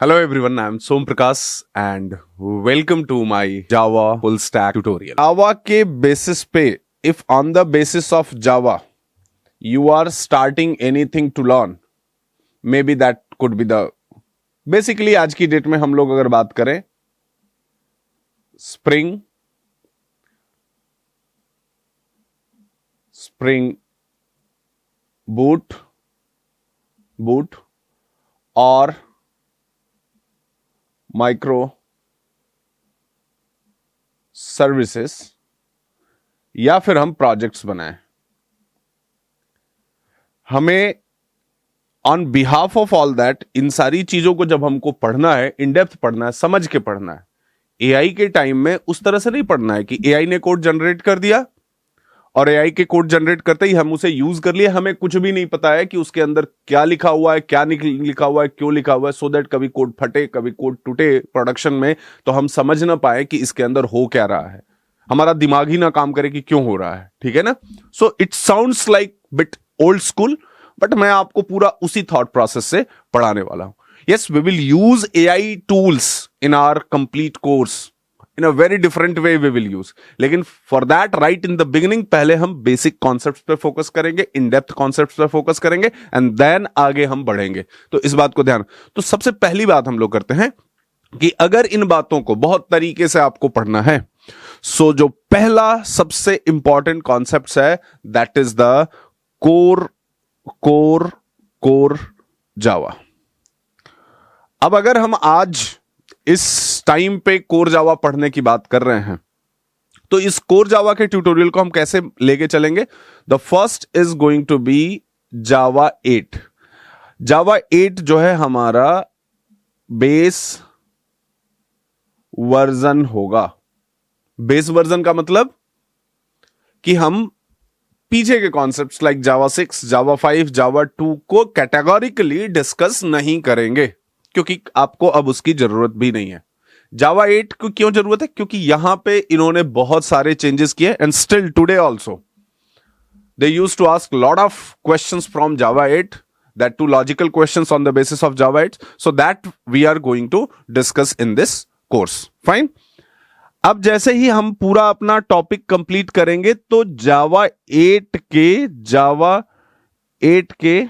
Hello everyone, I'm Som Prakash and welcome to my Java full stack tutorial. Java के basis पे, if on the basis of Java you are starting anything to learn, maybe that could be the basically आज की date में हम लोग अगर बात करें स्प्रिंग बूट और माइक्रो सर्विसेज या फिर हम प्रोजेक्ट्स बनाएं, हमें on behalf of all that in सारी चीजों को जब हमको पढ़ना है, इन डेप्थ पढ़ना है, समझ के पढ़ना है। एआई के टाइम में उस तरह से नहीं पढ़ना है कि एआई ने कोड जनरेट कर दिया और एआई के कोड जनरेट करते ही हम उसे यूज कर लिए, हमें कुछ भी नहीं पता है कि उसके अंदर क्या लिखा हुआ है, क्या लिखा हुआ है, क्यों लिखा हुआ है, सो दैट कभी कोड फटे, कभी कोड टूटे प्रोडक्शन में तो हम समझ ना पाए कि इसके अंदर हो क्या रहा है, हमारा दिमाग ही ना काम करे कि क्यों हो रहा है। ठीक है ना? So it sounds like bit old school, but मैं आपको पूरा उसी थॉट प्रोसेस से पढ़ाने वाला हूं। Yes, we will use AI tools in our complete course in a very different way we will use, लेकिन for that right in the beginning पहले हम basic concepts पे फोकस करेंगे, in depth concepts पे फोकस करेंगे and then आगे हम बढ़ेंगे। तो इस बात को ध्यान, तो सबसे पहली बात हम लोग करते हैं कि अगर इन बातों को बहुत तरीके से आपको पढ़ना है, सो जो पहला सबसे इंपॉर्टेंट कॉन्सेप्ट है that is the core Java. अब अगर हम आज इस टाइम पे कोर जावा पढ़ने की बात कर रहे हैं तो इस कोर जावा के ट्यूटोरियल को हम कैसे लेके चलेंगे? The first is going to be Java 8। Java 8 जो है हमारा बेस वर्जन होगा। बेस वर्जन का मतलब कि हम पीछे के कॉन्सेप्ट्स लाइक जावा 6, जावा 5, जावा 2 को कैटेगोरिकली डिस्कस नहीं करेंगे, क्योंकि आपको अब उसकी जरूरत भी नहीं है। जावा 8 को क्यों जरूरत है? क्योंकि यहां पे इन्होंने बहुत सारे चेंजेस किए and still today also they used to ask lot of questions from Java 8, that to logical questions on the basis of Java 8, so that we are going to discuss in this course. Fine. अब जैसे ही हम पूरा अपना topic complete करेंगे तो जावा 8 के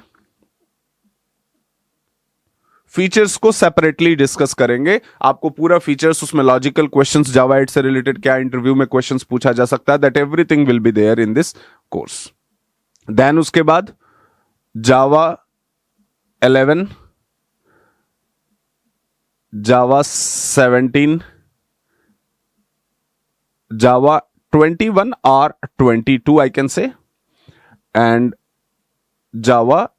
features को separately discuss करेंगे। आपको पूरा फीचर्स, उसमें लॉजिकल क्वेश्चंस जावा 8 से रिलेटेड क्या इंटरव्यू में क्वेश्चंस पूछा जा सकता है, that everything will be there in this course. Then उसके बाद जावा 11, जावा 17, जावा 21 और 22 आई कैन से, एंड जावा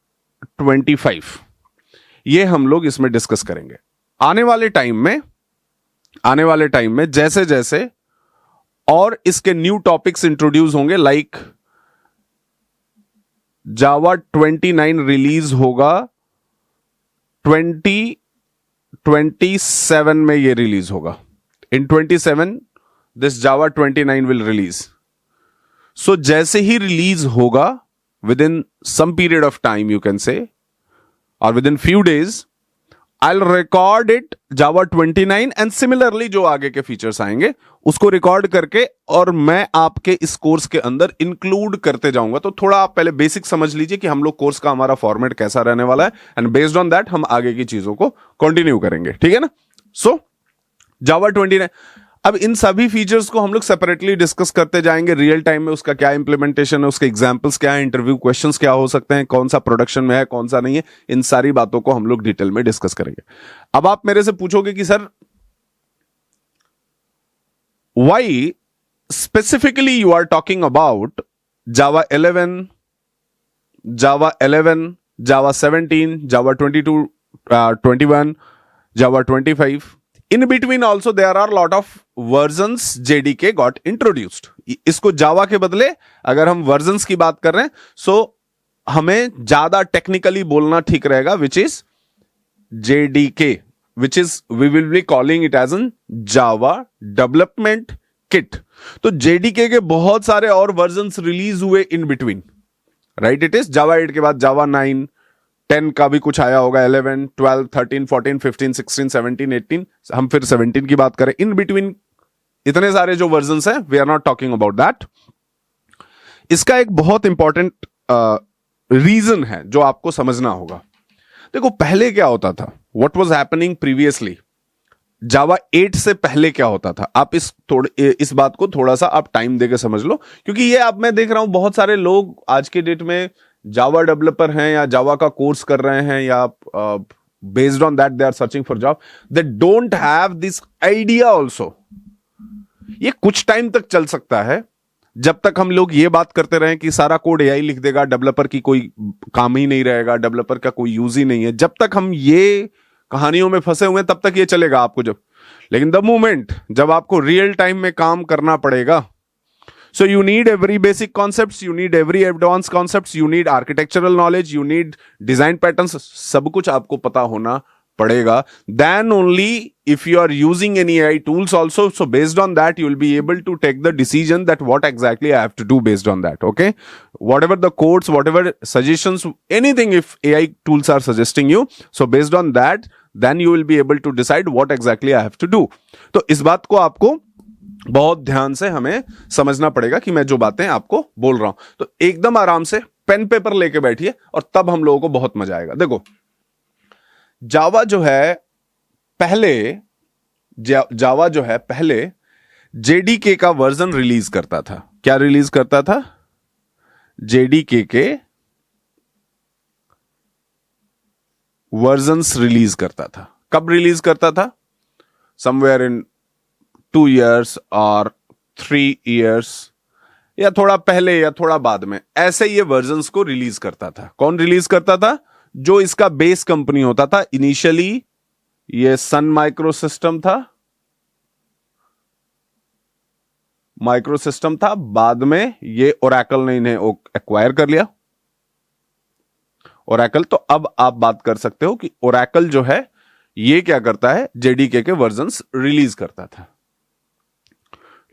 25, ये हम लोग इसमें डिस्कस करेंगे। आने वाले टाइम में जैसे जैसे और इसके न्यू टॉपिक्स इंट्रोड्यूस होंगे, लाइक जावा 29 रिलीज होगा 2027 में, ये रिलीज होगा in 27 this Java 29 will release. So जैसे ही रिलीज होगा within some period of time you can say, or within few days I'll record it Java 29 and similarly जो आगे के फीचर्स आएंगे उसको रिकॉर्ड करके और मैं आपके इस कोर्स के अंदर इंक्लूड करते जाऊंगा। तो थोड़ा आप पहले बेसिक समझ लीजिए कि हम लोग कोर्स का हमारा फॉर्मेट कैसा रहने वाला है एंड बेस्ड ऑन दैट हम आगे की चीजों को कंटिन्यू करेंगे। ठीक है ना? सो जावा 29, अब इन सभी फीचर्स को हम लोग सेपरेटली डिस्कस करते जाएंगे। रियल टाइम में उसका क्या इंप्लीमेंटेशन है, उसके एग्जांपल्स क्या है, इंटरव्यू क्वेश्चंस क्या हो सकते हैं, कौन सा प्रोडक्शन में है, कौन सा नहीं है, इन सारी बातों को हम लोग डिटेल में डिस्कस करेंगे। अब आप मेरे से पूछोगे कि sir why specifically you are talking about Java 11, Java 17, Java 22, 21, Java 25। In between also there are lot of versions JDK got introduced. इसको जावा के बदले अगर हम वर्जन्स की बात कर रहे हैं सो हमें ज्यादा टेक्निकली बोलना ठीक रहेगा, which is JDK, which is we will be calling it as an Java development kit. तो JDK के बहुत सारे और वर्जन्स रिलीज हुए in between, right? It is Java 8 के बाद जावा 9, 10 का भी कुछ आया होगा, 11, 12, 13, 14, 15, 16, 17, 18, हम फिर 17 की बात करें, इन बिटवीन इतने सारे जो वर्जन्स हैं, we are not talking about that. इसका एक बहुत इंपॉर्टेंट रीजन है जो आपको समझना होगा। देखो पहले क्या होता था, व्हाट वाज हैपनिंग प्रीवियसली, जावा 8 से पहले क्या होता था, आप इस बात को थोड़ा सा आप टाइम देके समझ लो, क्योंकि ये आप, मैं देख रहा हूं बहुत सारे लोग आज के डेट में जावा डेवलपर हैं या जावा का कोर्स कर रहे हैं, या based on that they are searching for job, they don't have this idea also. ये कुछ टाइम तक चल सकता है, जब तक हम लोग ये बात करते रहे कि सारा कोड एआई लिख देगा, डेवलपर की कोई काम ही नहीं रहेगा, डेवलपर का कोई यूज ही नहीं है, जब तक हम ये कहानियों में फंसे हुए हैं तब तक ये चलेगा आपको। लेकिन द मोमेंट जब आपको रियल टाइम में काम करना पड़ेगा, so you need every basic concepts, you need every advanced concepts, you need architectural knowledge, you need design patterns, सब कुछ आपको पता होना पड़ेगा। Then only if you are using any AI tools also, so based on that you will be able to take the decision that what exactly I have to do based on that, okay? Whatever the codes, whatever suggestions, anything if AI tools are suggesting you, so based on that, then you will be able to decide what exactly I have to do. तो इस बात को आपको बहुत ध्यान से हमें समझना पड़ेगा कि मैं जो बातें आपको बोल रहा हूं। तो एकदम आराम से पेन पेपर लेके बैठिए और तब हम लोगों को बहुत मजा आएगा। देखो जावा जो है पहले जेडीके का वर्जन रिलीज करता था। क्या रिलीज करता था? जेडीके के वर्जन्स रिलीज करता था। कब रिलीज करता था? समवेयर इन 2 years और 3 years, या थोड़ा पहले या थोड़ा बाद में, ऐसे ये वर्जन्स को रिलीज करता था। कौन रिलीज करता था? जो इसका बेस कंपनी होता था। इनिशियली ये सन माइक्रोसिस्टम था, बाद में ये ओरेकल ने इन्हें एक्वायर कर लिया। ओरेकल, तो अब आप बात कर सकते हो कि ओरेकल जो है ये क्या करता है, जेडीके के वर्जन्स रिलीज करता था।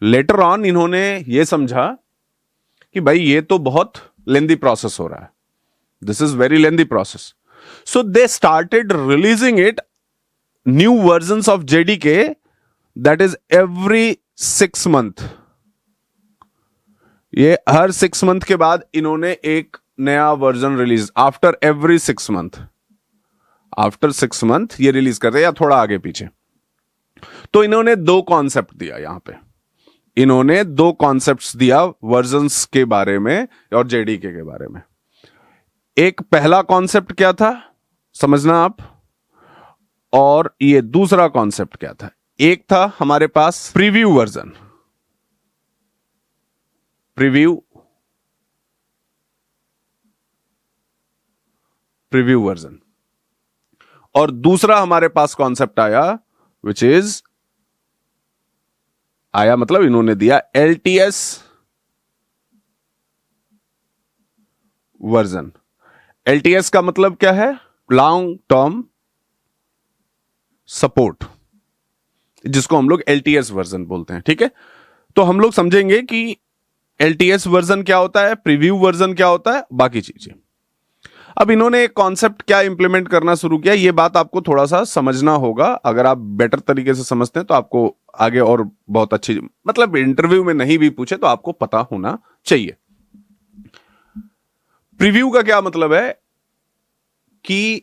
लेटर ऑन इन्होंने ये समझा कि भाई ये तो बहुत लेंदी प्रोसेस हो रहा है, this is very lengthy process, so they started releasing it new versions of JDK, that is every 6 month. ये हर 6 मंथ के बाद इन्होंने एक नया version release, after every 6 month, after 6 month ये रिलीज करते, या थोड़ा आगे पीछे। तो इन्होंने 2 कॉन्सेप्ट दिया, यहां पे इन्होंने 2 कॉन्सेप्ट्स दिया वर्जन्स के बारे में और जेडीके के बारे में। एक पहला कॉन्सेप्ट क्या था समझना आप, और ये दूसरा कॉन्सेप्ट क्या था। एक था हमारे पास प्रीव्यू वर्जन, प्रीव्यू वर्जन, और दूसरा हमारे पास कॉन्सेप्ट आया विच इज मतलब इन्होंने दिया LTS वर्जन। LTS का मतलब क्या है? लॉन्ग टर्म सपोर्ट, जिसको हम लोग LTS वर्जन बोलते हैं। ठीक है, तो हम लोग समझेंगे कि LTS वर्जन क्या होता है, प्रीव्यू वर्जन क्या होता है, बाकी चीजें। अब इन्होंने एक कॉन्सेप्ट क्या इंप्लीमेंट करना शुरू किया, ये बात आपको थोड़ा सा समझना होगा। अगर आप बेटर तरीके से समझते हैं तो आपको आगे और बहुत अच्छी, मतलब इंटरव्यू में नहीं भी पूछे तो आपको पता होना चाहिए। प्रीव्यू का क्या मतलब है कि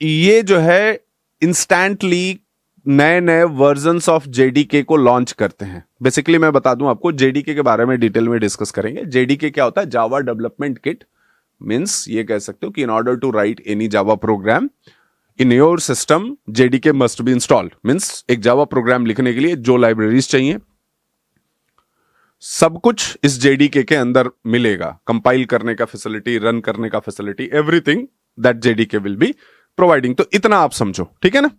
ये जो है इंस्टेंटली नए नए वर्जन्स ऑफ जेडीके को लॉन्च करते हैं। बेसिकली मैं बता दूं आपको, जेडीके के बारे में डिटेल में डिस्कस करेंगे। जेडीके क्या होता है? जावा डेवलपमेंट किट। मीन्स ये कह सकते हो कि in order to write any Java program in your system JDK must be installed. Means एक जावा प्रोग्राम लिखने के लिए जो लाइब्रेरीज चाहिए सब कुछ इस जेडीके के अंदर मिलेगा। कंपाइल करने का फैसिलिटी, रन करने का facility, everything that JDK will be providing. तो इतना आप समझो, ठीक है ना।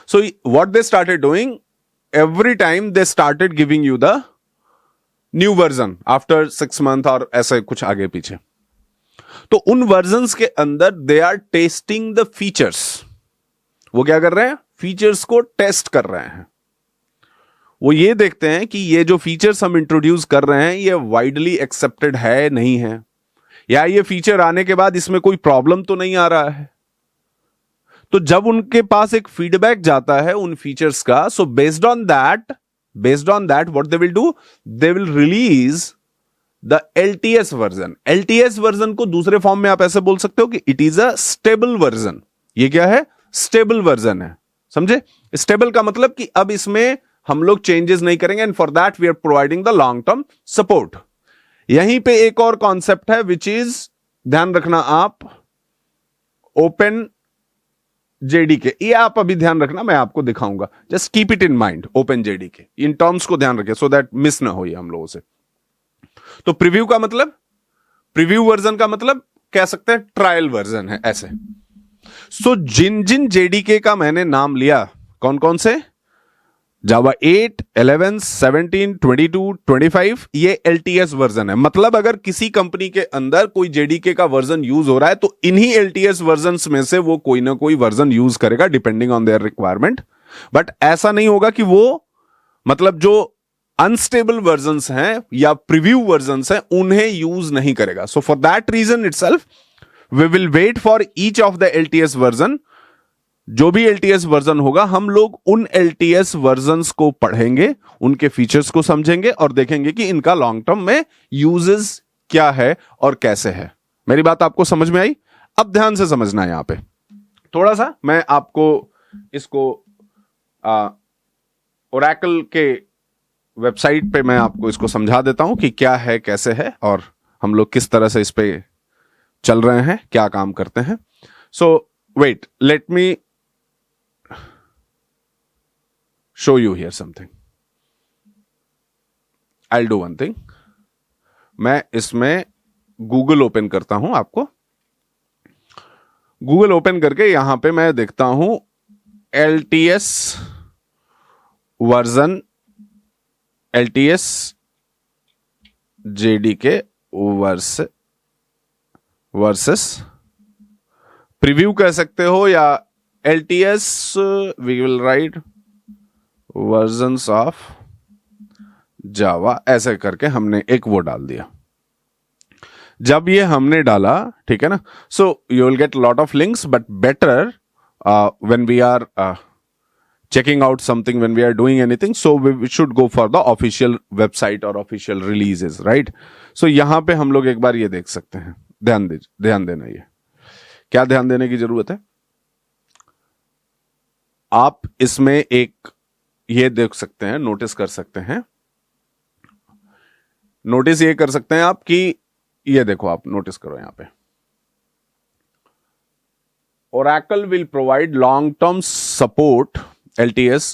So what they started doing, every time they started giving you the new version after 6 month और ऐसे कुछ आगे पीछे। तो उन वर्जन्स के अंदर they are testing the features. वो क्या कर रहे हैं? फीचर्स को टेस्ट कर रहे हैं। वो ये देखते हैं कि ये जो फीचर्स हम इंट्रोड्यूस कर रहे हैं ये वाइडली एक्सेप्टेड है नहीं है, या ये फीचर आने के बाद इसमें कोई प्रॉब्लम तो नहीं आ रहा है। तो जब उनके पास एक फीडबैक जाता है उन फीचर्स का, so based on that what they will do, they will release the LTS version. LTS version को दूसरे फॉर्म में आप ऐसे बोल सकते हो कि it is a stable version. ये क्या है? स्टेबल वर्जन है, समझे? स्टेबल का मतलब कि अब इसमें हम लोग चेंजेस नहीं करेंगे, and for that we are providing the long term support. यहीं पे एक और कॉन्सेप्ट है विच इज, ध्यान रखना आप, ओपन JDK। ये आप अभी ध्यान रखना, मैं आपको दिखाऊंगा, just keep it in mind. Open JDK, in terms को ध्यान रखें सो दैट मिस ना हो ये हम लोगों से। तो प्रीव्यू का मतलब, प्रीव्यू वर्जन का मतलब कह सकते हैं ट्रायल वर्जन है ऐसे। सो जिन जिन JDK का मैंने नाम लिया, कौन कौन से, जावा 8, 11, 17, 22, 25, ये LTS वर्जन है। मतलब अगर किसी कंपनी के अंदर कोई JDK का वर्जन यूज हो रहा है तो इन्हीं LTS वर्जन्स में से वो कोई ना कोई वर्जन यूज करेगा depending on their requirement. But ऐसा नहीं होगा कि वो, मतलब जो अनस्टेबल वर्जन्स हैं या प्रीव्यू वर्जन्स हैं उन्हें यूज नहीं करेगा। So for that reason itself we will wait for each of the LTS version. जो भी LTS वर्जन होगा हम लोग उन LTS वर्जन्स को पढ़ेंगे, उनके फीचर्स को समझेंगे और देखेंगे कि इनका लॉन्ग टर्म में यूजेस क्या है और कैसे है। मेरी बात आपको समझ में आई? अब ध्यान से समझना है। यहां पे थोड़ा सा मैं आपको इसको ओरेकल के वेबसाइट पे मैं आपको इसको समझा देता हूं कि क्या है, कैसे है और हम लोग किस तरह से इस पे चल रहे हैं, क्या काम करते हैं। So wait, let me show you here something. I'll do one thing. मैं इसमें गूगल ओपन करता हूं। आपको गूगल ओपन करके यहां पे मैं देखता हूं LTS version, LTS JDK versus preview कह सकते हो, या LTS we will write versions of Java, ऐसे करके हमने एक वो डाल दिया। जब ये हमने डाला, ठीक है ना, so you will get lot of links, but better when we are checking out something, when we are doing anything, so we should go for the official website or official releases, right? So यहां पे हम लोग एक बार ये देख सकते हैं। ध्यान देना। ये क्या ध्यान देने की जरूरत है? आप इसमें एक ये देख सकते हैं, नोटिस कर सकते हैं, नोटिस ये कर सकते हैं आप कि ये देखो, आप नोटिस करो यहां पे, Oracle will provide long-term support LTS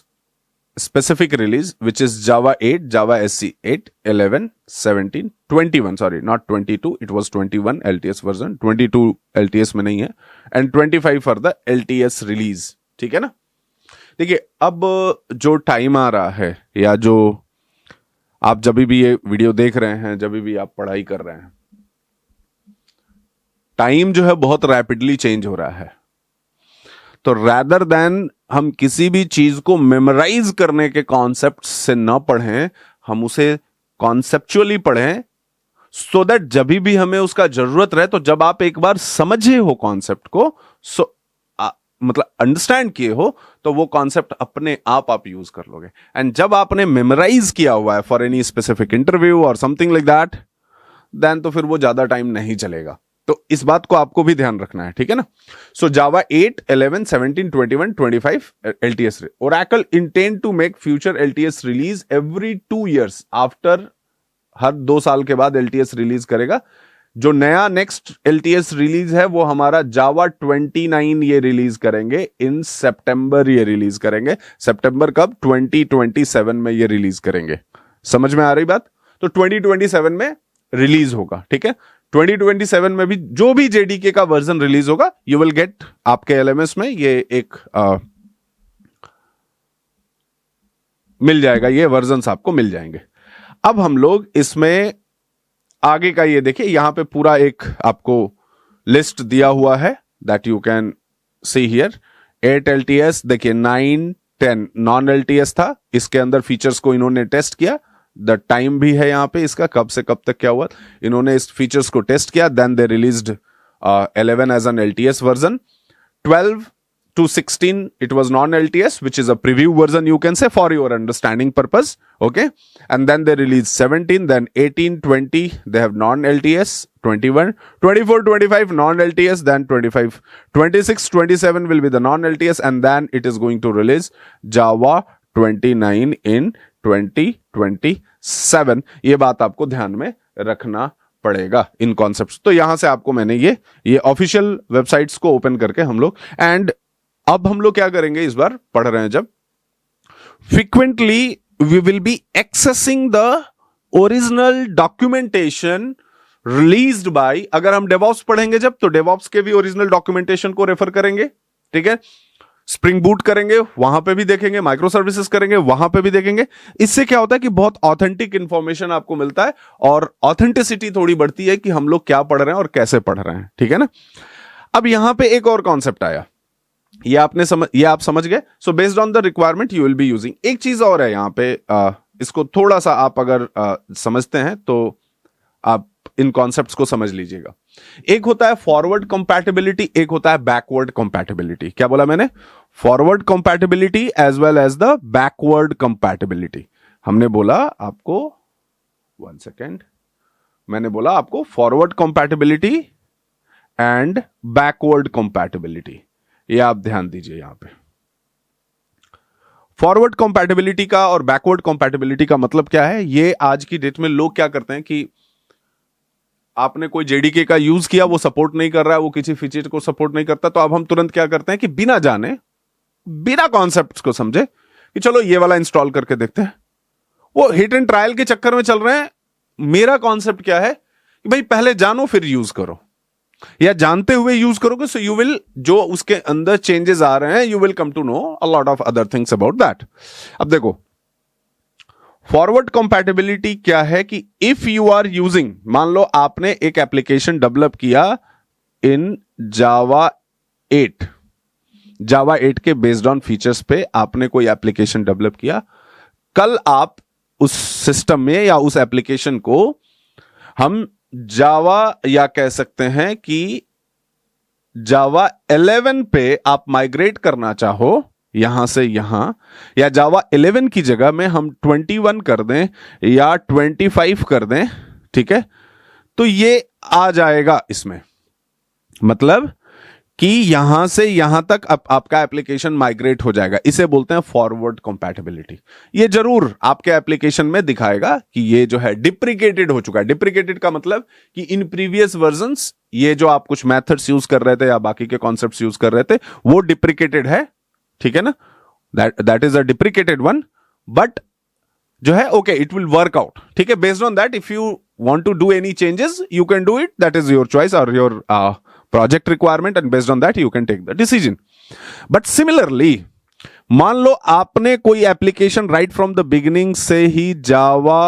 specific release, which is Java 8, Java SE 8, 11, 17, 21, sorry, not 22, it was 21 LTS version, 22 LTS में नहीं है, and 25 for the LTS release, ठीक है ना? देखिए, अब जो टाइम आ रहा है, या जो आप जब भी ये वीडियो देख रहे हैं, जब भी आप पढ़ाई कर रहे हैं, टाइम जो है बहुत रैपिडली चेंज हो रहा है। तो रैदर देन हम किसी भी चीज को मेमोराइज करने के कॉन्सेप्ट से ना पढ़ें, हम उसे कॉन्सेप्चुअली पढ़ें, सो दैट जब भी हमें उसका जरूरत रहे, तो जब आप एक बार समझे हो कॉन्सेप्ट को, मतलब अंडरस्टैंड किए हो, तो वो कॉन्सेप्ट अपने आप यूज कर लोगे। एंड जब आपने मेमोराइज किया हुआ है फॉर एनी स्पेसिफिक इंटरव्यू और समथिंग लाइक दैट, देन तो फिर वो ज्यादा टाइम नहीं चलेगा। तो इस बात को आपको भी ध्यान रखना है, ठीक है ना? सो जावा 8, 11, 17, 21, 25 LTS। Oracle intend to make future LTS release every 2 years। After her 2 साल के बाद LTS रिलीज करेगा। जो नया नेक्स्ट LTS रिलीज है वो हमारा जावा 29 ये रिलीज करेंगे इन सितंबर। ये रिलीज करेंगे सितंबर कब? 2027 में ये रिलीज करेंगे। समझ में आ रही बात? तो 2027 में रिलीज होगा, ठीक है? 2027 में भी जो भी JDK का वर्जन रिलीज होगा, यू विल गेट आपके LMS में ये एक मिल जाएगा, ये वर्जन्स आपको मिल जाएंगे। अब हम लोग इसमें आगे का ये देखिए, यहां पे पूरा एक आपको लिस्ट दिया हुआ है that you can see here. 8 LTS, देखिए 9, 10 नॉन LTS था, इसके अंदर फीचर्स को इन्होंने टेस्ट किया, द टाइम भी है यहां पे इसका, कब से कब तक क्या हुआ, इन्होंने इस फीचर्स को टेस्ट किया, then they released 11 as an LTS version, 12 to 16 it was non-LTS, which is a preview version, you can say, for your understanding purpose. Okay, and then they released 17, then 18, 20 they have non-LTS, 21, 24, 25 non-LTS, then 25, 26, 27 will be the non-LTS, and then it is going to release Java 29 in 2027. ये बात आपको ध्यान में रखना पड़ेगा इन concepts. तो यहां से आपको मैंने ये ऑफिशियल वेबसाइट्स को ओपन करके हम लोग, एंड अब हम लोग क्या करेंगे, इस बार पढ़ रहे हैं जब, frequently we will be accessing the original documentation released by, अगर हम डेवॉप्स पढ़ेंगे जब, तो डेवॉप्स के भी ओरिजिनल डॉक्यूमेंटेशन को रेफर करेंगे, ठीक है। स्प्रिंग बूट करेंगे, वहां पे भी देखेंगे, माइक्रो सर्विसेज करेंगे, वहां पे भी देखेंगे। इससे क्या होता है कि बहुत ऑथेंटिक इंफॉर्मेशन आपको मिलता है और ऑथेंटिसिटी थोड़ी बढ़ती है कि हम लोग क्या पढ़ रहे हैं और कैसे पढ़ रहे हैं, ठीक है ना। अब यहां पे एक और कॉन्सेप्ट आया, ये आप समझ गए। So based on the requirement you will be using. एक चीज और है यहां पे, इसको थोड़ा सा आप अगर समझते हैं तो आप इन कॉन्सेप्ट्स को समझ लीजिएगा। एक होता है फॉरवर्ड कंपैटिबिलिटी, एक होता है बैकवर्ड कंपैटिबिलिटी। क्या बोला मैंने? Forward compatibility as well as the backward compatibility. हमने बोला आपको, 1 सेकेंड, मैंने बोला आपको forward compatibility and backward compatibility. ये आप ध्यान दीजिए यहां पे। फॉरवर्ड कंपैटिबिलिटी का और बैकवर्ड कंपैटिबिलिटी का मतलब क्या है? ये आज की डेट में लोग क्या करते हैं कि आपने कोई JDK का यूज किया, वो सपोर्ट नहीं कर रहा है, वो किसी फीचर को सपोर्ट नहीं करता, तो अब हम तुरंत क्या करते हैं कि बिना जाने, बिना कॉन्सेप्ट्स को समझे कि चलो ये वाला इंस्टॉल करके देखते हैं। वो हिट एंड ट्रायल के चक्कर में चल रहे हैं। मेरा कॉन्सेप्ट क्या है कि भाई पहले जानो फिर यूज करो, या जानते हुए यूज करोगे, सो यू विल, जो उसके अंदर चेंजेस आ रहे हैं, you will come to know a lot of other things about that. अब देखो फॉरवर्ड कंपैटिबिलिटी क्या है कि इफ यू आर यूजिंग, मान लो आपने एक एप्लीकेशन डेवलप किया इन जावा 8 के बेस्ड ऑन फीचर्स पे आपने कोई एप्लीकेशन डेवलप किया। कल आप उस सिस्टम में या उस एप्लीकेशन को हम जावा, या कह सकते हैं कि जावा 11 पे आप माइग्रेट करना चाहो यहां से यहां, या जावा 11 की जगह में हम 21 कर दें या 25 कर दें, ठीक है, तो ये आ जाएगा इसमें। मतलब कि यहां से यहां तक आपका एप्लीकेशन माइग्रेट हो जाएगा। इसे बोलते हैं फॉरवर्ड कंपैटिबिलिटी। ये जरूर आपके एप्लीकेशन में दिखाएगा कि ये जो है डिप्रिकेटेड हो चुका है। डिप्रिकेटेड का मतलब कि इन प्रीवियस वर्जन्स ये जो आप कुछ मेथड्स यूज कर रहे थे या बाकी के कॉन्सेप्ट्स यूज कर रहे थे, वो डिप्रिकेटेड है, ठीक है ना। That is a deprecated one, but जो है okay, it will work out, ठीक है। Based on that, if you want to do any changes you can do it, that is your choice और your project requirement, and based on that you can take the decision. But similarly, मान लो आपने कोई application right from the beginning से ही जावा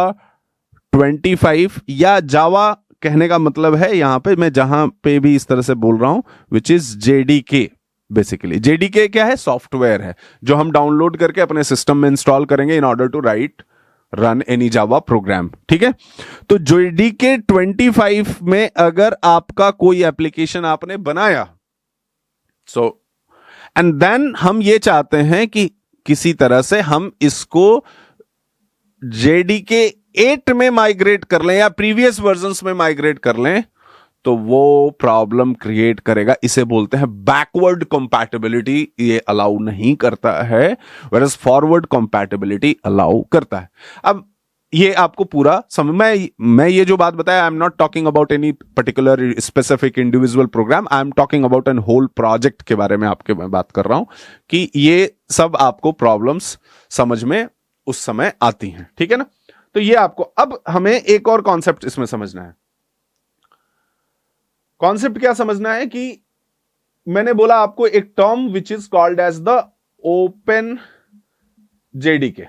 25, या जावा कहने का मतलब है यहां पे मैं जहां पे भी इस तरह से बोल रहा हूं, विच इज JDK। बेसिकली JDK क्या है? सॉफ्टवेयर है जो हम डाउनलोड करके अपने सिस्टम में इंस्टॉल करेंगे in order to run any Java program, ठीक है। तो JDK 25 में अगर आपका कोई एप्लीकेशन आपने बनाया, सो एंड देन हम ये चाहते हैं कि किसी तरह से हम इसको JDK 8 में माइग्रेट कर लें या प्रीवियस वर्जन्स में माइग्रेट कर लें, तो वो प्रॉब्लम क्रिएट करेगा। इसे बोलते हैं बैकवर्ड कंपैटिबिलिटी, ये अलाउ नहीं करता है, वेरएज़ फॉरवर्ड कंपैटिबिलिटी अलाउ करता है। अब ये आपको पूरा समझ, मैं ये जो बात बताया, I am not talking about any particular specific individual program, I am talking about an whole project के बारे में आपके मैं बात कर रहा हूं कि ये सब आपको प्रॉब्लम्स समझ में उस समय आती हैं, ठीक है ना। तो ये आपको, अब हमें एक और कॉन्सेप्ट इसमें समझना है। कॉन्सेप्ट क्या समझना है कि मैंने बोला आपको एक term which is called as the open JDK।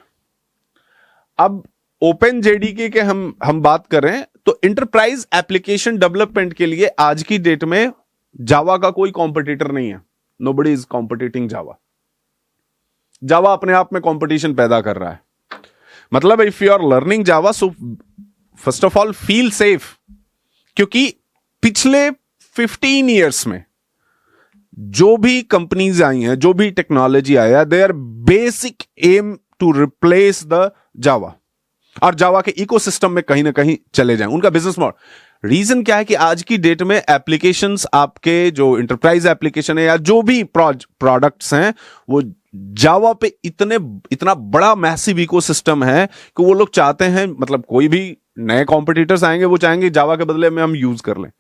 अब ओपन JDK के हम बात करें तो इंटरप्राइज एप्लीकेशन डेवलपमेंट के लिए आज की डेट में जावा का कोई कॉम्पिटिटर नहीं है। Nobody is competing Java. Java अपने आप में कॉम्पिटिशन पैदा कर रहा है। मतलब if you are learning Java, so first of all feel safe, क्योंकि पिछले 15 ईयर्स में जो भी कंपनीज आई हैं, जो भी टेक्नोलॉजी आया, their basic aim to replace the Java और जावा के इकोसिस्टम में कहीं ना कहीं चले जाएं, उनका बिजनेस मॉडल। रीजन क्या है कि आज की डेट में एप्लीकेशंस, आपके जो इंटरप्राइज एप्लीकेशन है या जो भी प्रोडक्ट्स हैं, वो जावा पे इतना बड़ा मैसिव इकोसिस्टम है कि वो लोग चाहते हैं, मतलब कोई भी नए कॉम्पिटिटर्स आएंगे वो चाहेंगे जावा के बदले में हम यूज कर लें।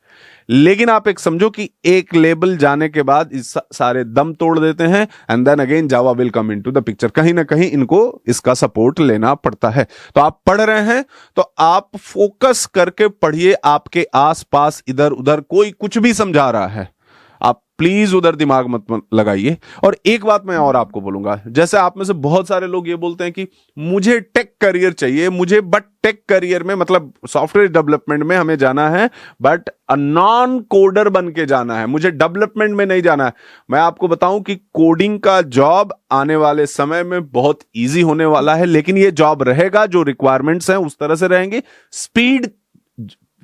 लेकिन आप एक समझो कि एक लेवल जाने के बाद इस सारे दम तोड़ देते हैं, and then again Java will come into the picture. कहीं ना कहीं इनको इसका सपोर्ट लेना पड़ता है। तो आप पढ़ रहे हैं तो आप फोकस करके पढ़िए। आपके आसपास इधर उधर कोई कुछ भी समझा रहा है, आप प्लीज उधर दिमाग मत लगाइए। और एक बात मैं और आपको बोलूंगा, जैसे आप में से बहुत सारे लोग ये बोलते हैं कि मुझे टेक करियर चाहिए, बट टेक करियर में मतलब सॉफ्टवेयर डेवलपमेंट में हमें जाना है, बट नॉन कोडर बन के जाना है, मुझे डेवलपमेंट में नहीं जाना है। मैं आपको बताऊं कि कोडिंग का जॉब आने वाले समय में बहुत इजी होने वाला है, लेकिन ये जॉब रहेगा, जो रिक्वायरमेंट्स हैं उस तरह से रहेंगी, स्पीड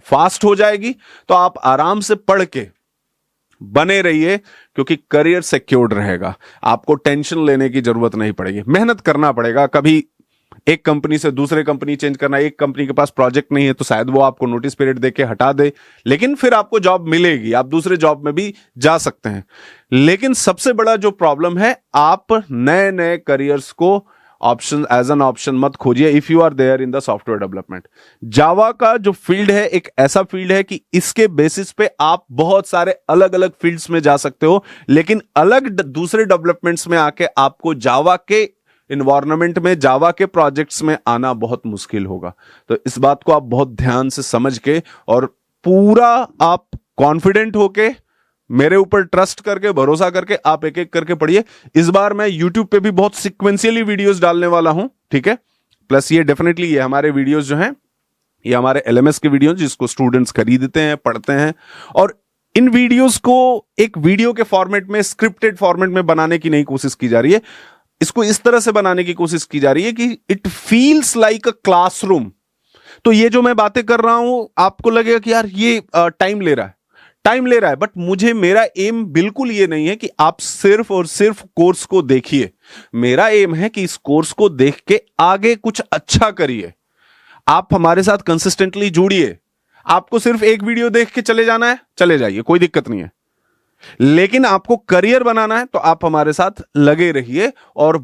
फास्ट हो जाएगी। तो आप आराम से पढ़ के बने रहिए, क्योंकि करियर सिक्योर्ड रहेगा, आपको टेंशन लेने की जरूरत नहीं पड़ेगी। मेहनत करना पड़ेगा, कभी एक कंपनी से दूसरे कंपनी चेंज करना, एक कंपनी के पास प्रोजेक्ट नहीं है तो शायद वो आपको नोटिस पीरियड देके हटा दे, लेकिन फिर आपको जॉब मिलेगी, आप दूसरे जॉब में भी जा सकते हैं। लेकिन सबसे बड़ा जो प्रॉब्लम है, आप नए नए करियर्स को ऑप्शन एज एन ऑप्शन मत खोजिए if you are there in the software development. Java का जो फील्ड है एक ऐसा फील्ड है कि इसके बेसिस पे आप बहुत सारे अलग अलग फील्ड्स में जा सकते हो, लेकिन अलग दूसरे डेवलपमेंट्स में आके आपको जावा के इन्वायरमेंट में, जावा के प्रोजेक्ट्स में आना बहुत मुश्किल होगा। तो इस बात को आप बहुत ध्यान से समझ के और पूरा आप कॉन्फिडेंट होके, मेरे ऊपर ट्रस्ट करके, भरोसा करके आप एक एक करके पढ़िए। इस बार मैं YouTube पे भी बहुत सिक्वेंशियली वीडियोस डालने वाला हूं, ठीक है। प्लस ये डेफिनेटली ये हमारे वीडियोस जो हैं, ये हमारे LMS के वीडियोस जिसको स्टूडेंट्स खरीदते हैं, पढ़ते हैं, और इन वीडियोस को एक वीडियो के फॉर्मेट में, स्क्रिप्टेड फॉर्मेट में बनाने की नहीं कोशिश की जा रही है। इसको इस तरह से बनाने की कोशिश की जा रही है कि it feels like a classroom. तो ये जो मैं बातें कर रहा हूं, आपको लगेगा कि यार ये टाइम ले रहा है, बट मेरा एम बिल्कुल ये नहीं है कि आप सिर्फ और सिर्फ कोर्स को देखिए। मेरा एम है कि इस कोर्स को देख के आगे कुछ अच्छा करिए। आप हमारे साथ कंसिस्टेंटली जुड़िए। आपको सिर्फ एक वीडियो देख के चले जाना है, चले जाइए, कोई दिक्कत नहीं है। लेकिन आपको करियर बनाना है तो आप हमारे साथ लगे रहिए। और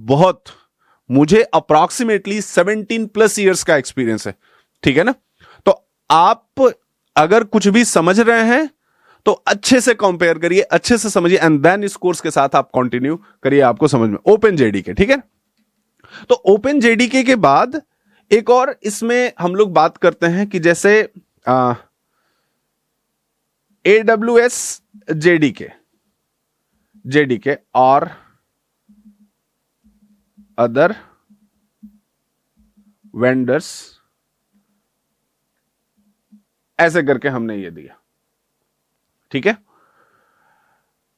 मुझे अप्रॉक्सीमेटली 17+ ईयर्स का एक्सपीरियंस है, ठीक है ना। तो आप अगर कुछ भी समझ रहे हैं तो अच्छे से कंपेयर करिए, अच्छे से समझिए, एंड देन इस कोर्स के साथ आप कंटिन्यू करिए, आपको समझ में। OpenJDK, ठीक है। तो OpenJDK के बाद एक और इसमें हम लोग बात करते हैं कि जैसे AWS JDK और अदर वेंडर्स, ऐसे करके हमने ये दिया, ठीक है।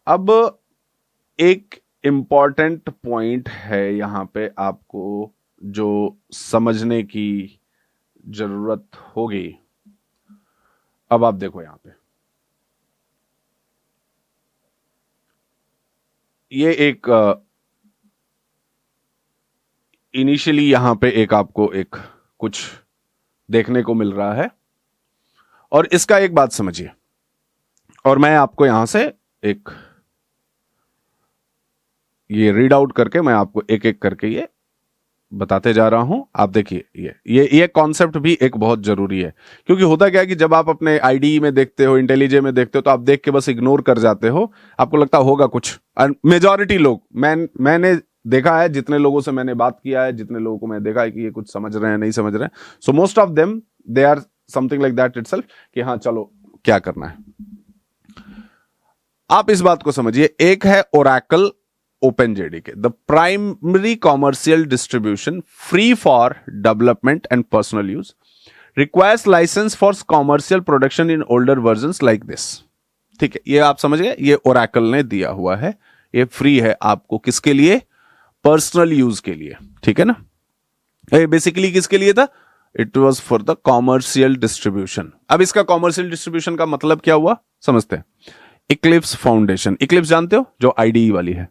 अब एक इंपॉर्टेंट पॉइंट है यहां पे आपको जो समझने की जरूरत होगी। अब आप देखो यहां पे, ये एक इनिशियली यहां पे एक आपको एक कुछ देखने को मिल रहा है, और इसका एक बात समझिए, और मैं आपको यहां से एक ये रीड आउट करके मैं आपको एक एक करके ये बताते जा रहा हूं। आप देखिए, ये कॉन्सेप्ट भी एक बहुत जरूरी है, क्योंकि होता क्या है कि जब आप अपने IDE में देखते हो, इंटेलिजे में देखते हो, तो आप देख के बस इग्नोर कर जाते हो, आपको लगता होगा कुछ। मेजॉरिटी लोग, मैंने देखा है, जितने लोगों से मैंने बात किया है, जितने लोगों को मैं देखा है कि ये कुछ समझ रहे हैं, नहीं समझ रहे हैं, so most of them they are something like that itself, कि हाँ चलो क्या करना है। आप इस बात को समझिए, एक है Oracle OpenJDK, the primary commercial distribution free for development and personal use, requires license for commercial production in older versions like this, ठीक है। ये आप समझ गए, ये Oracle ने दिया हुआ है, ये फ्री है आपको, किसके लिए? पर्सनल यूज के लिए, ठीक है ना। बेसिकली किसके लिए था? It was for the commercial distribution. अब इसका कॉमर्शियल डिस्ट्रीब्यूशन का मतलब क्या हुआ समझते हैं। इक्लिप्स फाउंडेशन, इक्लिप्स जानते हो जो आईडीई वाली है,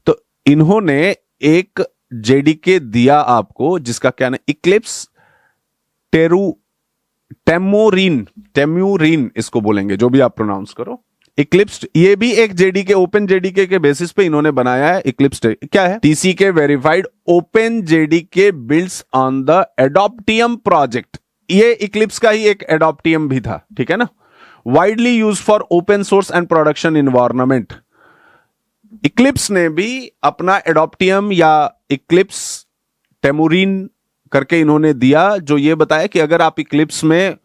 तो इन्होंने एक जेडीके दिया आपको जिसका क्या नाम, इक्लिप्स टेम्यूरिन इसको बोलेंगे, जो भी आप प्रोनाउंस करो। इक्लिप्स ये भी एक जेडीके, ओपन जेडीके के बेसिस पे इन्होंने बनाया है। इक्लिप्स क्या है? TCK verified open JDK builds on the Adoptium project. ये इक्लिप्स का ही एक एडॉप्टियम भी था, ठीक है ना। Widely use for open source and production environment. Eclipse ने भी अपना एडॉप्टियम या इक्लिप्स टेम्यूरिन करके इन्होंने दिया, जो ये बताया कि अगर आप इक्लिप्स में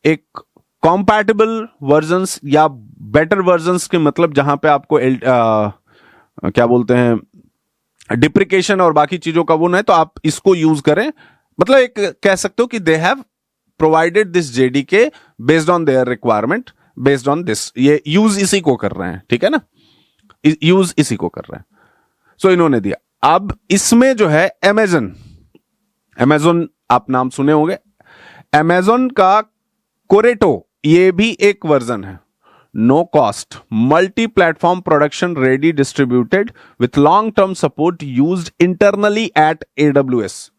एक कॉम्पैटिबल वर्जन्स या बेटर वर्जन्स के, मतलब जहां पे आपको क्या बोलते हैं, डिप्रिकेशन और बाकी चीजों का वो ना है, तो आप इसको यूज करें। मतलब एक कह सकते हो कि they have provided this JDK based on their requirement, based on this, ये यूज इसी को कर रहे हैं, ठीक है ना, यूज इसी को कर रहे हैं। सो इन्होंने दिया। अब इसमें जो है अमेज़न आप नाम सुने होंगे, अमेज़न का कोरेटो ये भी एक वर्जन है। No cost multi platform production ready distributed with long term support used internally at AWS।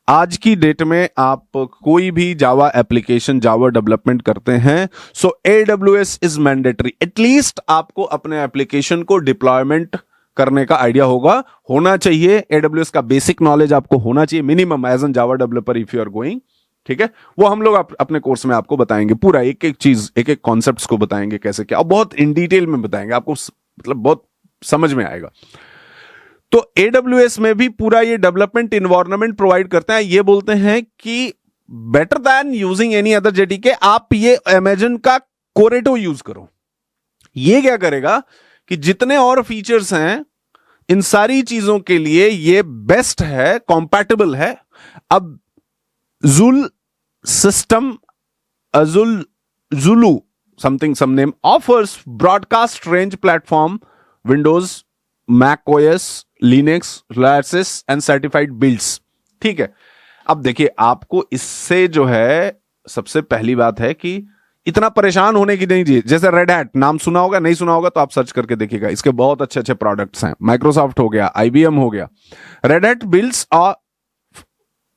आज की डेट में आप कोई भी जावा एप्लीकेशन, जावा डेवलपमेंट करते हैं, सो AWS इज मैंडेटरी। एटलीस्ट आपको अपने एप्लीकेशन को डिप्लॉयमेंट करने का आइडिया होना चाहिए। AWS का बेसिक नॉलेज आपको होना चाहिए minimum as an Java developer if you are going, ठीक है। वो हम लोग अपने कोर्स में आपको बताएंगे, पूरा एक एक चीज, एक एक कॉन्सेप्ट्स को बताएंगे कैसे क्या, और बहुत इन डिटेल में बताएंगे आपको, मतलब बहुत समझ में आएगा। तो AWS में भी पूरा ये डेवलपमेंट इन्वायरमेंट प्रोवाइड करते हैं। ये बोलते हैं कि better than using any other JDK, आप ये अमेज़न का कोरेटो यूज करो। ये क्या करेगा कि जितने और फीचर्स हैं इन सारी चीजों के लिए ये बेस्ट है, कॉम्पैटिबल है। अब Zul system, Zulu something, some name, offers broadcast range platform, Windows, Mac OS, Linux, Lattice and certified builds, ठीक है। अब देखिए, आपको इससे जो है सबसे पहली बात है कि इतना परेशान होने की नहीं चाहिए। जैसे रेड हैट नाम सुना होगा, नहीं सुना होगा तो आप सर्च करके देखिएगा, इसके बहुत अच्छे अच्छे प्रोडक्ट्स हैं। माइक्रोसॉफ्ट हो गया, IBM हो गया। रेड हैट बिल्ड्स और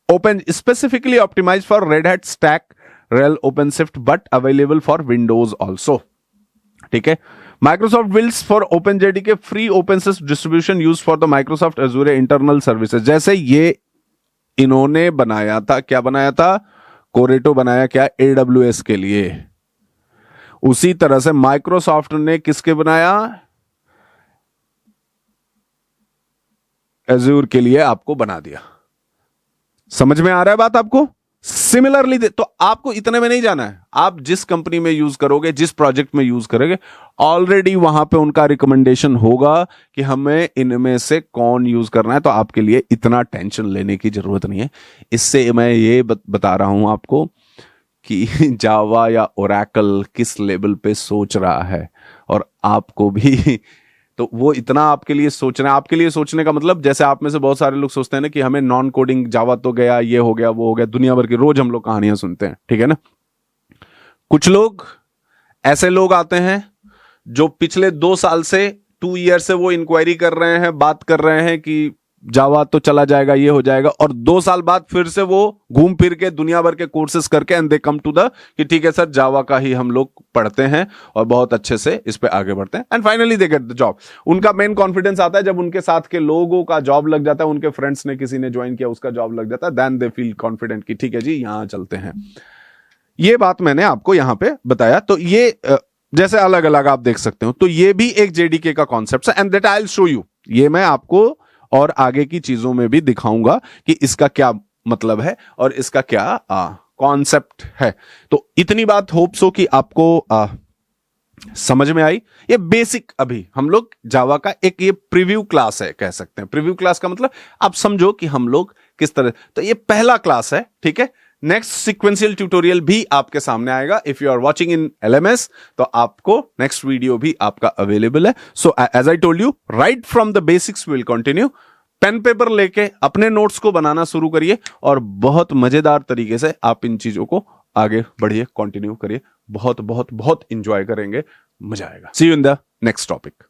open specifically optimized for Red Hat Stack, RHEL, OpenShift, but available for Windows also, ठीक है। Microsoft builds for OpenJDK free OpenShift distribution used for the Microsoft Azure internal services। जैसे ये इन्होंने बनाया था, क्या बनाया था, कोरेटो बनाया क्या, AWS के लिए, उसी तरह से माइक्रोसॉफ्ट ने किसके बनाया, Azure के लिए आपको बना दिया। समझ में आ रहा है बात आपको? सिमिलरली तो आपको इतने में नहीं जाना है, आप जिस कंपनी में यूज करोगे, जिस प्रोजेक्ट में यूज करोगे, ऑलरेडी वहां पे उनका रिकमेंडेशन होगा कि हमें इनमें से कौन यूज करना है, तो आपके लिए इतना टेंशन लेने की जरूरत नहीं है। इससे मैं ये बता रहा हूं आपको कि जावा या ओरेकल किस लेवल पे सोच रहा है, और आपको भी तो वो इतना आपके लिए सोच रहे हैं। आपके लिए सोचने का मतलब, जैसे आप में से बहुत सारे लोग सोचते हैं ना कि हमें नॉन कोडिंग जावा तो गया, ये हो गया, वो हो गया, दुनिया भर की रोज हम लोग कहानियां सुनते हैं, ठीक है ना। कुछ लोग ऐसे लोग आते हैं जो पिछले 2 साल से 2 ईयर से वो इंक्वायरी कर रहे हैं, बात कर रहे हैं कि जावा तो चला जाएगा, ये हो जाएगा, और 2 साल बाद फिर से वो घूम फिर के दुनिया भर के कोर्सेज करके and they come to the कि ठीक है सर, जावा का ही हम लोग पढ़ते हैं और बहुत अच्छे से इस पे आगे बढ़ते हैं, and finally they get the job. उनका मेन कॉन्फिडेंस आता है जब उनके साथ के लोगों का जॉब लग जाता है, उनके फ्रेंड्स ने, किसी ने ज्वाइन किया, उसका जॉब लग जाता है, देन दे फील कॉन्फिडेंट कि ठीक है जी, यहां चलते हैं। ये बात मैंने आपको यहां पे बताया। तो ये जैसे अलग अलग आप देख सकते हो, तो ये भी एक जेडीके का कॉन्सेप्ट है, and that I will show you. ये मैं आपको और आगे की चीजों में भी दिखाऊंगा कि इसका क्या मतलब है और इसका क्या कॉन्सेप्ट है। तो इतनी बात होप सो कि आपको समझ में आई। ये बेसिक अभी हम लोग जावा का एक ये प्रीव्यू क्लास है, कह सकते हैं। प्रीव्यू क्लास का मतलब आप समझो कि हम लोग किस तरह, तो ये पहला क्लास है, ठीक है। नेक्स्ट सिक्वेंशियल ट्यूटोरियल भी आपके सामने आएगा। If you are watching in LMS तो आपको नेक्स्ट वीडियो भी आपका अवेलेबल है। So as I told you, right from the basics will continue. Pen paper लेके अपने नोट्स को बनाना शुरू करिए और बहुत मजेदार तरीके से आप इन चीजों को आगे बढ़िए, कंटिन्यू करिए। बहुत बहुत बहुत इंजॉय करेंगे, मजा आएगा। See you in the next topic.